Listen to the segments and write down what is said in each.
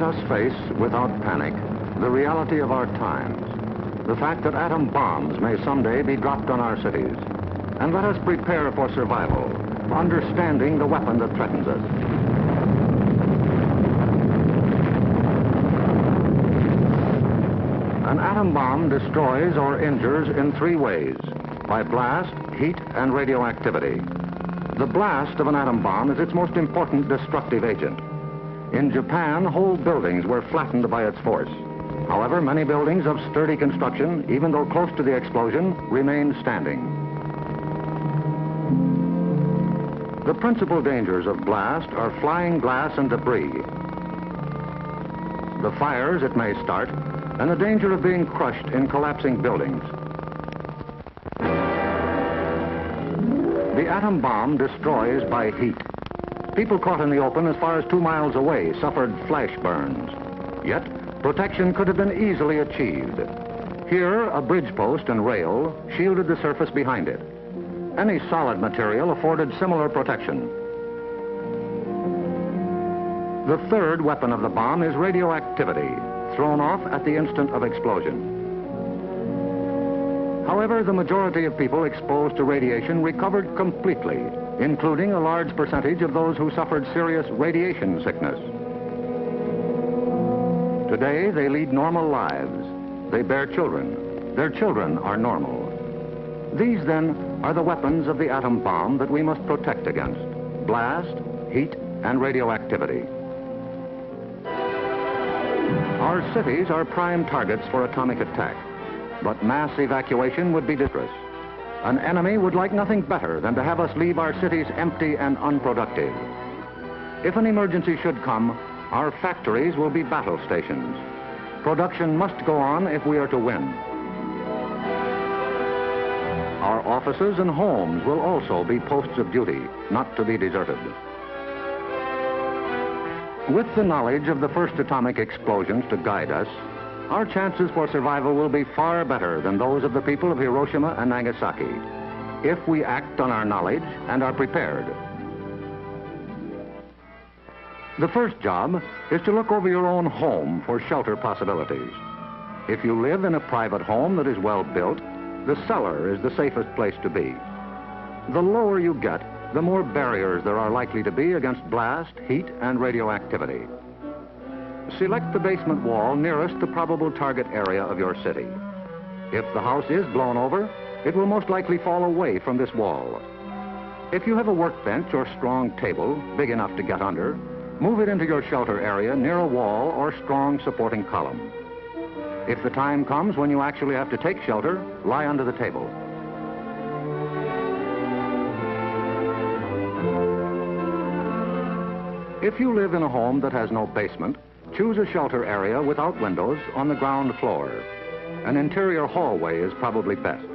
Let us face, without panic, the reality of our times. The fact that atom bombs may someday be dropped on our cities. And let us prepare for survival, understanding the weapon that threatens us. An atom bomb destroys or injures in three ways: by blast, heat, and radioactivity. The blast of an atom bomb is its most important destructive agent. In Japan, whole buildings were flattened by its force. However, many buildings of sturdy construction, even though close to the explosion, remained standing. The principal dangers of blast are flying glass and debris, the fires it may start, and the danger of being crushed in collapsing buildings. The atom bomb destroys by heat. People caught in the open as far as 2 miles away suffered flash burns. Yet, protection could have been easily achieved. Here, a bridge post and rail shielded the surface behind it. Any solid material afforded similar protection. The third weapon of the bomb is radioactivity, thrown off at the instant of explosion. However, the majority of people exposed to radiation recovered completely, including a large percentage of those who suffered serious radiation sickness. Today, they lead normal lives. They bear children. Their children are normal. These, then, are the weapons of the atom bomb that we must protect against: blast, heat, and radioactivity. Our cities are prime targets for atomic attack, but mass evacuation would be dangerous. An enemy would like nothing better than to have us leave our cities empty and unproductive. If an emergency should come, our factories will be battle stations. Production must go on if we are to win. Our offices and homes will also be posts of duty, not to be deserted. With the knowledge of the first atomic explosions to guide us, our chances for survival will be far better than those of the people of Hiroshima and Nagasaki, if we act on our knowledge and are prepared. The first job is to look over your own home for shelter possibilities. If you live in a private home that is well built, the cellar is the safest place to be. The lower you get, the more barriers there are likely to be against blast, heat, and radioactivity. Select the basement wall nearest the probable target area of your city. If the house is blown over, it will most likely fall away from this wall. If you have a workbench or strong table big enough to get under, move it into your shelter area near a wall or strong supporting column. If the time comes when you actually have to take shelter, lie under the table. If you live in a home that has no basement, choose a shelter area without windows on the ground floor. An interior hallway is probably best.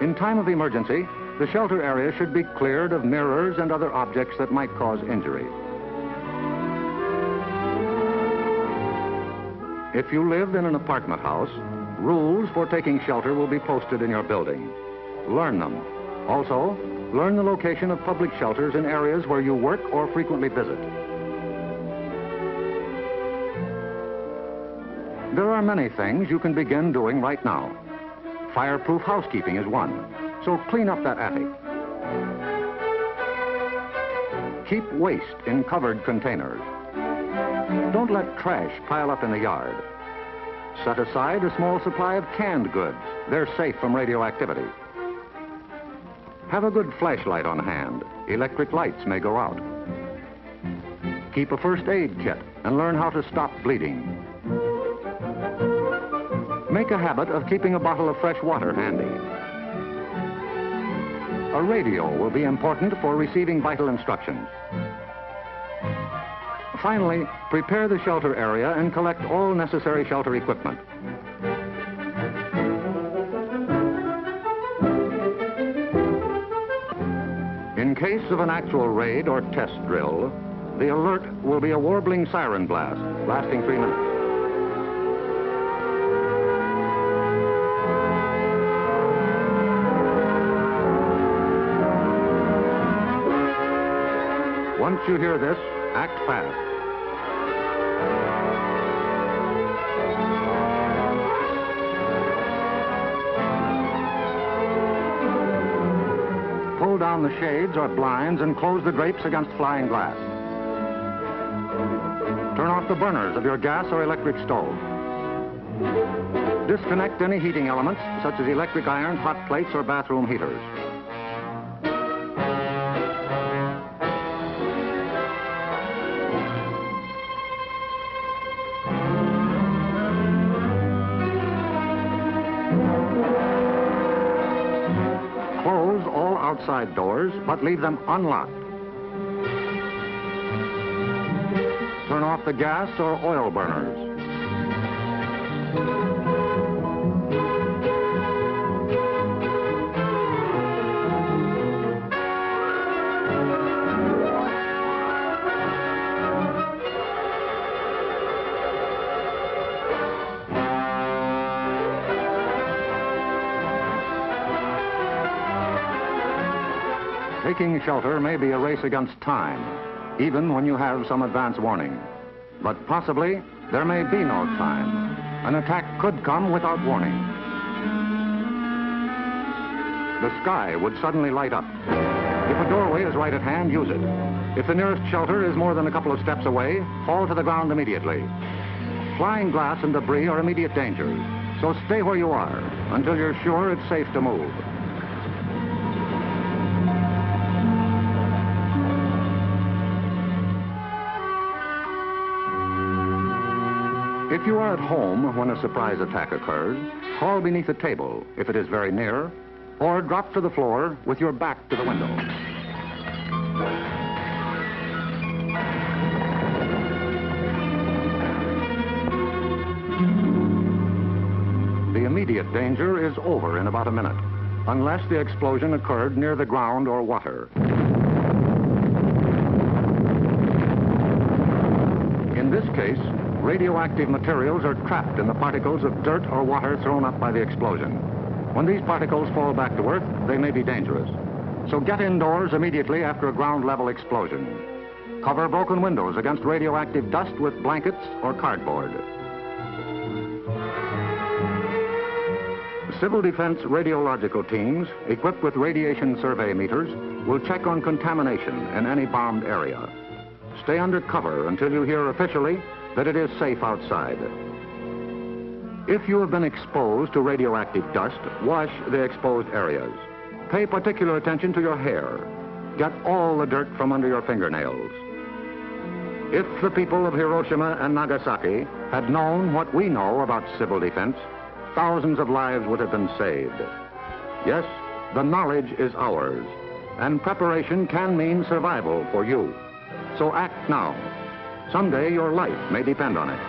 In time of emergency, the shelter area should be cleared of mirrors and other objects that might cause injury. If you live in an apartment house, rules for taking shelter will be posted in your building. Learn them. Also, learn the location of public shelters in areas where you work or frequently visit. There are many things you can begin doing right now. Fireproof housekeeping is one, so clean up that attic. Keep waste in covered containers. Don't let trash pile up in the yard. Set aside a small supply of canned goods. They're safe from radioactivity. Have a good flashlight on hand. Electric lights may go out. Keep a first aid kit and learn how to stop bleeding. Make a habit of keeping a bottle of fresh water handy. A radio will be important for receiving vital instructions. Finally, prepare the shelter area and collect all necessary shelter equipment. In case of an actual raid or test drill, the alert will be a warbling siren blast, lasting 3 minutes. Once you hear this, act fast. pull down the shades or blinds and close the drapes against flying glass. Turn off the burners of your gas or electric stove. Disconnect any heating elements, such as electric irons, hot plates, or bathroom heaters. Close all outside doors, but leave them unlocked. Turn off the gas or oil burners. Taking shelter may be a race against time, even when you have some advance warning. But possibly, there may be no time. An attack could come without warning. The sky would suddenly light up. If a doorway is right at hand, use it. If the nearest shelter is more than a couple of steps away, fall to the ground immediately. Flying glass and debris are immediate dangers, so stay where you are until you're sure it's safe to move. If you are at home when a surprise attack occurs, crawl beneath a table if it is very near, or drop to the floor with your back to the window. The immediate danger is over in about a minute, unless the explosion occurred near the ground or water. In this case, radioactive materials are trapped in the particles of dirt or water thrown up by the explosion. When these particles fall back to Earth, they may be dangerous. So get indoors immediately after a ground-level explosion. Cover broken windows against radioactive dust with blankets or cardboard. Civil defense radiological teams, equipped with radiation survey meters, will check on contamination in any bombed area. Stay under cover until you hear officially that it is safe outside. If you have been exposed to radioactive dust, wash the exposed areas. Pay particular attention to your hair. Get all the dirt from under your fingernails. If the people of Hiroshima and Nagasaki had known what we know about civil defense, thousands of lives would have been saved. Yes, the knowledge is ours, and preparation can mean survival for you. So act now. Someday your life may depend on it.